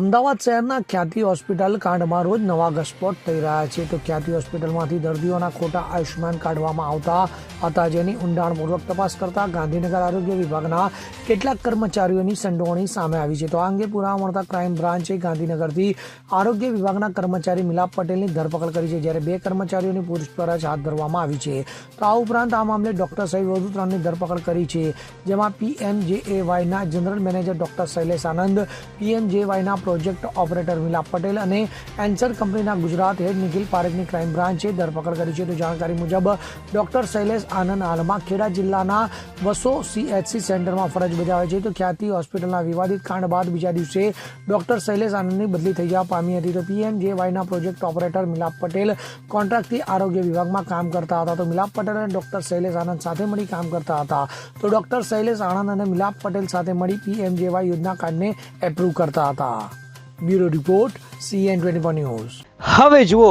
અમદાવાદ શહેરના ખ્યાતિ હોસ્પિટલ કાંડમાં રોજ નવા ઘસપોટ થઈ રહ્યા છે. તો ખ્યાતિ હોસ્પિટલમાંથી દર્દીઓના ખોટા આયુષ્યમાન કાઢવામાં આવતા હતા, જેની ઊંડાણપૂર્વક તપાસ કરતા ગાંધીનગર આરોગ્ય વિભાગના કેટલાક કર્મચારીઓની સંડોવણી સામે આવી છે. તો આ અંગે પુરાવા મળતા ક્રાઇમ બ્રાન્ચે ગાંધીનગરથી આરોગ્ય વિભાગના કર્મચારી મિલાપ પટેલની ધરપકડ કરી છે, જ્યારે 2 કર્મચારીઓની પૂછપરછ હાથ ધરવામાં આવી છે. તો આ ઉપરાંત આ મામલે ડોક્ટર સહિત વધુ 3ની ધરપકડ કરી છે, જેમાં PMJAYના જનરલ મેનેજર ડોક્ટર શૈલેષ આનંદ, PMJYના પ્રોજેક્ટ ઓપરેટર મિલાપ પટેલ અને એન્સર કંપનીના ગુજરાત હેડ નિખિલ પારેખની ક્રાઇમ બ્રાન્ચે ધરપકડ કરી છે. તો જાણકારી મુજબ ડોક્ટર શૈલેષ આનંદ હાલમાં ખેડા જિલ્લાના વસો CHC સેન્ટરમાં ફરજ બજાવે છે. તો ખ્યાતિ હોસ્પિટલના વિવાદિત કાંડ બાદ બીજા દિવસે ડોક્ટર શૈલેષ આનંદની બદલી થઈ જવા પામી હતી. તો PMJYના પ્રોજેક્ટ ઓપરેટર મિલાપ પટેલ કોન્ટ્રાક્ટથી આરોગ્ય વિભાગમાં કામ કરતા હતા. તો મિલાપ પટેલ અને ડોક્ટર શૈલેષ આનંદ સાથે મળી કામ કરતા હતા. તો ડોક્ટર શૈલેષ આનંદ અને મિલાપ પટેલ સાથે મળી PMJY યોજના કાર્ડને એપ્રૂવ કરતા હતા. Bureau report CN24 news. હવે જુઓ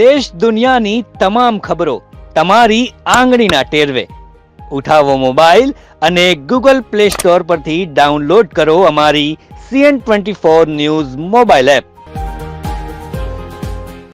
દેશ દુનિયાની તમામ ખબરો તમારી આંગળીના ટેરવે. ઉઠાવો મોબાઈલ અને Google Play Store પરથી ડાઉનલોડ કરો અમારી CN24 ન્યૂઝ મોબાઈલ એપ.